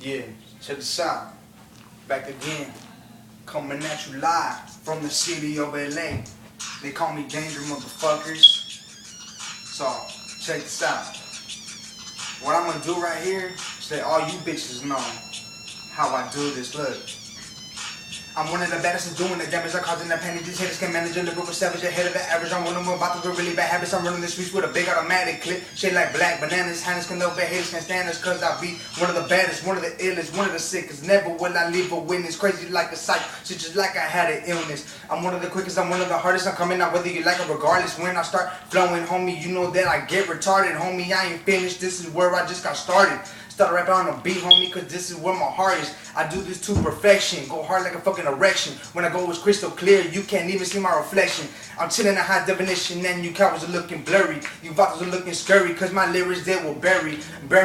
Yeah, check this out. Back again. Coming at you live from the city of LA. They call me Danger motherfuckers. So, check this out. What I'm gonna do right here is let all you bitches know how I do this. Look. I'm one of the baddest in doing the damage. I cause in the panic. These haters can manage a lyrical savage ahead of the average. I'm one of them about to do really bad habits. I'm running the streets with a big automatic clip. Shit like black bananas. Highness can know bad haters can stand us. Cause I be one of the baddest, one of the illest, one of the sickest. Never will I leave a witness. Crazy like a psych. Shit just like I had an illness. I'm one of the quickest. I'm one of the hardest. I'm coming out whether you like it regardless. When I start flowing, homie, you know that I get retarded. Homie, I ain't finished. This is where I just got started. Start rapping on a beat, homie, cause this is where my heart is. I do this to perfection. Go hard like a fucking erection. When I go, it's crystal clear. You can't even see my reflection. I'm chilling at high definition and you cowards are looking blurry. You vocals are looking scurry cause my lyrics they will bury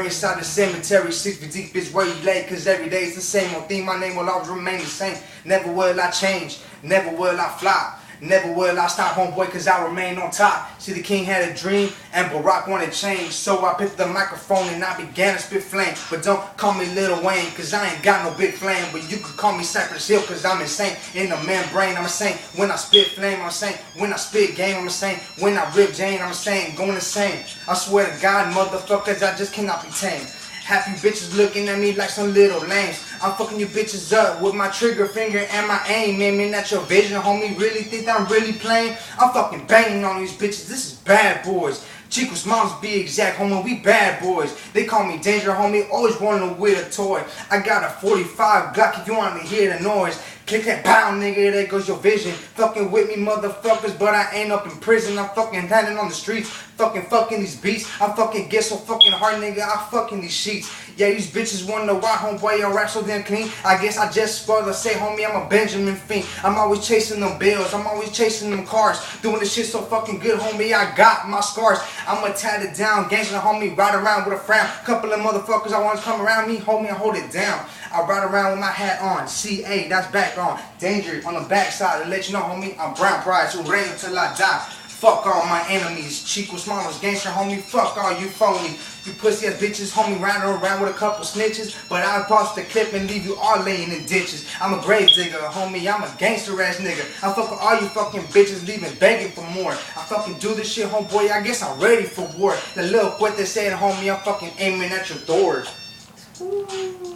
inside the cemetery. 6 feet deep is where you lay cause every day it's the same old thing. My name will always remain the same. Never will I change. Never will I flop. Never will I stop, homeboy, cause I remain on top. See, the king had a dream, and Barack wanted change. So I picked the microphone and I began to spit flame. But don't call me Lil Wayne, cause I ain't got no big flame. But you could call me Cypress Hill, cause I'm insane. In the membrane, I'm insane. When I spit flame, I'm insane. When I spit game, I'm insane. When I rip Jane, I'm insane. Going insane. I swear to God, motherfuckers, I just cannot be tamed. Half you bitches looking at me like some little lames. I'm fucking you bitches up with my trigger finger and my aim. Aiming at your vision, homie. Really think that I'm really playing? I'm fucking banging on these bitches. This is Bad Boys. Chico's moms be exact, homie. We bad boys. They call me Danger, homie. Always wanting to with a toy. I got a 45 Glock if you want to hear the noise. Click that pound, nigga, there goes your vision. Fucking with me, motherfuckers, but I ain't up in prison. I'm fucking standing on the streets, fucking these beats. I fucking get so fucking hard, nigga, I fucking these sheets. Yeah, these bitches wonder why, homeboy, your rap so damn clean. I guess I just spoiled to say, homie, I'm a Benjamin fiend. I'm always chasing them bills, I'm always chasing them cars. Doing this shit so fucking good, homie, I got my scars. I'ma tat it down, gangsta, homie, ride around with a frown. Couple of motherfuckers I want to come around me, homie, I hold it down. I ride around with my hat on, CA, that's back on. Danger on the backside to let you know, homie, I'm Brown Pride, so reign until I die. Fuck all my enemies, Chico Smalls, gangster, homie, fuck all you phony. You pussy ass bitches, homie, riding around with a couple snitches. But I'll cross the clip and leave you all laying in ditches. I'm a grave digger, homie, I'm a gangster ass nigga. I fuck with all you fucking bitches leaving begging for more. I fucking do this shit, homeboy, I guess I'm ready for war. The little quit that said, homie, I'm fucking aiming at your doors. Ooh.